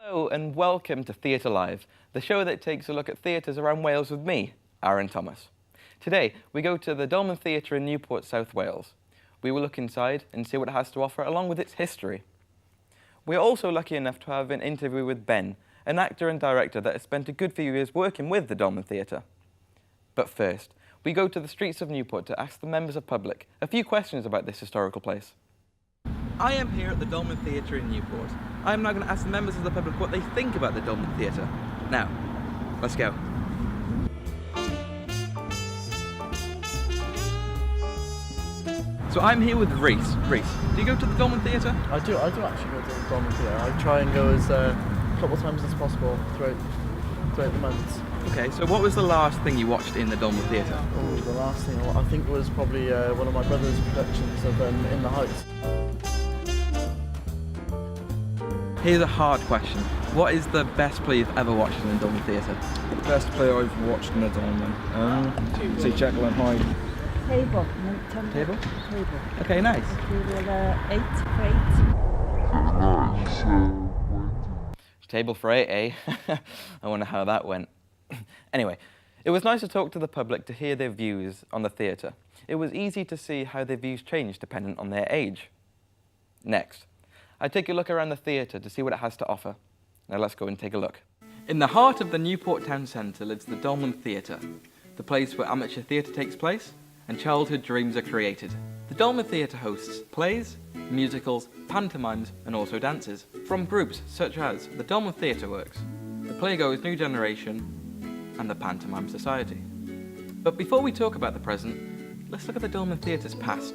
Hello and welcome to Theatre Live, the show that takes a look at theatres around Wales with me, Aaron Thomas. Today we go to the Dolman Theatre in Newport, South Wales. We will look inside and see what it has to offer along with its history. We are also lucky enough to have an interview with Ben, an actor and director that has spent a good few years working with the Dolman Theatre. But first, we go to the streets of Newport to ask the members of public a few questions about this historical place. I am here at the Dolman Theatre in Newport. I am now going to ask the members of the public what they think about the Dolman Theatre. Now, let's go. So I'm here with Reese. Reese, do you go to the Dolman Theatre? I do actually go to the Dolman Theatre. I try and go as a couple of times as possible throughout the months. Okay, so what was the last thing you watched in the Dolman Theatre? Oh, the last thing I think was probably one of my brother's productions of In the Heights. Here's a hard question. What is the best play you've ever watched in the Dolman Theatre? The best play I've watched in the Dolman. Say Jekyll and Hyde. Table. Table? Table. Okay, nice. We were 8 for 8. Table for 8, eh? I wonder how that went. Anyway, it was nice to talk to the public to hear their views on the theatre. It was easy to see how their views changed dependent on their age. Next, I take a look around the theatre to see what it has to offer. Now let's go and take a look. In the heart of the Newport town centre lives the Dolman Theatre, the place where amateur theatre takes place and childhood dreams are created. The Dolman Theatre hosts plays, musicals, pantomimes and also dances from groups such as the Dolman Theatre Works, the Playgoers New Generation and the Pantomime Society. But before we talk about the present, let's look at the Dolman Theatre's past.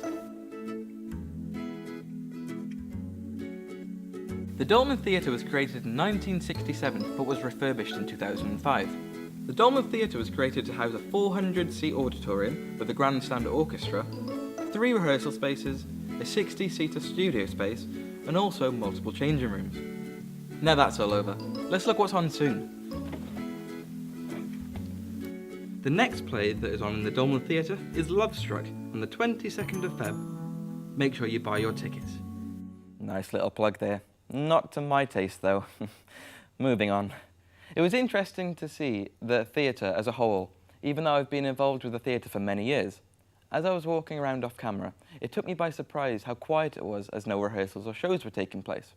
The Dolman Theatre was created in 1967 but was refurbished in 2005. The Dolman Theatre was created to house a 400-seat auditorium with a grandstand orchestra, 3 rehearsal spaces, a 60-seater studio space, and also multiple changing rooms. Now that's all over, let's look what's on soon. The next play that is on in the Dolman Theatre is Love Struck on the 22nd of Feb. Make sure you buy your tickets. Nice little plug there. Not to my taste though. Moving on. It was interesting to see the theatre as a whole, even though I've been involved with the theatre for many years. As I was walking around off camera, it took me by surprise how quiet it was as no rehearsals or shows were taking place.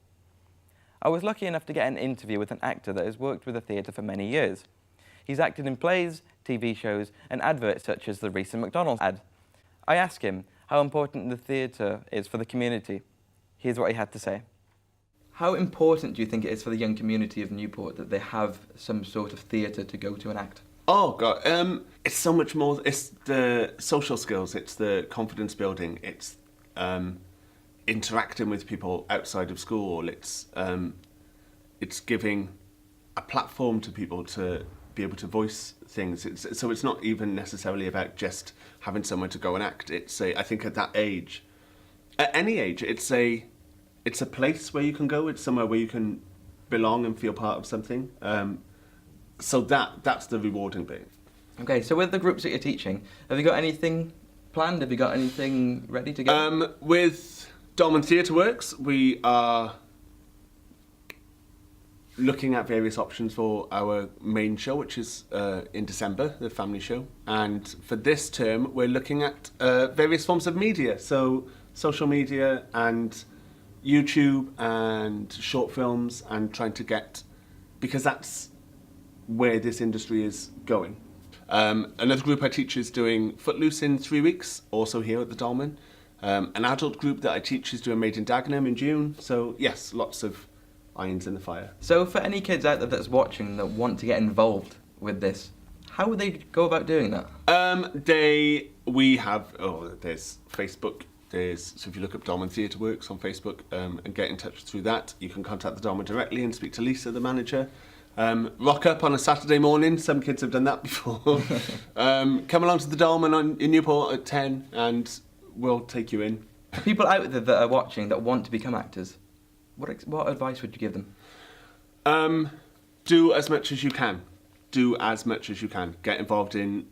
I was lucky enough to get an interview with an actor that has worked with the theatre for many years. He's acted in plays, TV shows and adverts such as the recent McDonald's ad. I asked him how important the theatre is for the community. Here's what he had to say. How important do you think it is for the young community of Newport that they have some sort of theatre to go to and act? Oh God, it's so much more. It's the social skills, it's the confidence building, it's interacting with people outside of school. It's giving a platform to people to be able to voice things. So it's not even necessarily about just having somewhere to go and act. I think at that age, at any age, it's a place where you can go. It's somewhere where you can belong and feel part of something. So that's the rewarding bit. Okay, so with the groups that you're teaching, have you got anything planned? Have you got anything ready to go? With Dolman Theatre Works, we are looking at various options for our main show, which is in December, the family show. And for this term, we're looking at various forms of media. So social media and YouTube and short films, and trying to get, because that's where this industry is going. Another group I teach is doing Footloose in 3 weeks, also here at the Dolman. An adult group that I teach is doing Made in Dagenham in June. So yes, lots of irons in the fire. So for any kids out there that's watching that want to get involved with this, how would they go about doing that? There's Facebook. So if you look up Dolman Theatre Works on Facebook and get in touch through that, you can contact the Dolman directly and speak to Lisa, the manager. Rock up on a Saturday morning. Some kids have done that before. Come along to the Dolman in Newport at 10 and we'll take you in. People out there that are watching that want to become actors, what advice would you give them? Do as much as you can. Do as much as you can. Get involved in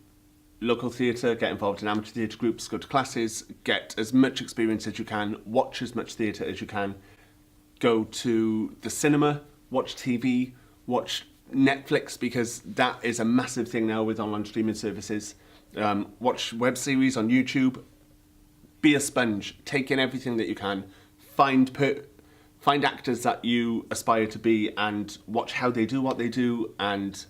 local theatre, get involved in amateur theatre groups, go to classes, get as much experience as you can, watch as much theatre as you can, go to the cinema, watch TV, watch Netflix, because that is a massive thing now with online streaming services. Watch web series on YouTube. Be a sponge. Take in everything that you can. Find actors that you aspire to be and watch how they do what they do and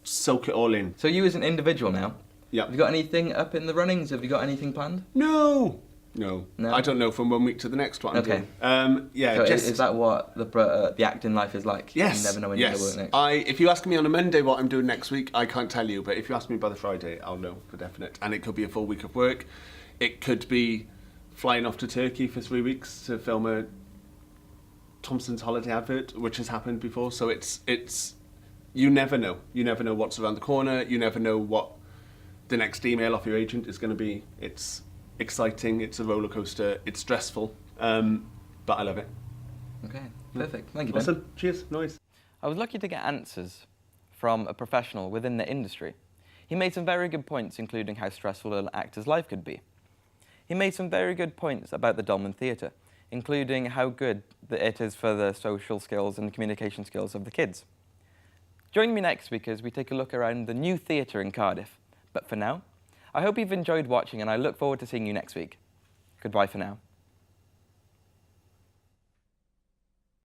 soak it all in. So you as an individual now, Yeah. have you got anything up in the runnings? Have you got anything planned? No. No? I don't know from 1 week to the next what I'm Okay. doing. Yeah, So just... is that what the acting life is like? Yes. You never know when you're yes. going to work next. If you ask me on a Monday what I'm doing next week, I can't tell you. But if you ask me by the Friday, I'll know for definite. And it could be a full week of work. It could be flying off to Turkey for 3 weeks to film a Thompson's holiday advert, which has happened before. So it's you never know. You never know what's around the corner. You never know what the next email off your agent is going to be. It's exciting. It's a roller coaster. It's stressful. But I love it. Okay, perfect. Thank you, Ben. Awesome. Cheers. Nice. I was lucky to get answers from a professional within the industry. He made some very good points, including how stressful an actor's life could be. He made some very good points about the Dolman Theatre, including how good it is for the social skills and communication skills of the kids. Join me next week as we take a look around the new theatre in Cardiff. But for now, I hope you've enjoyed watching and I look forward to seeing you next week. Goodbye for now.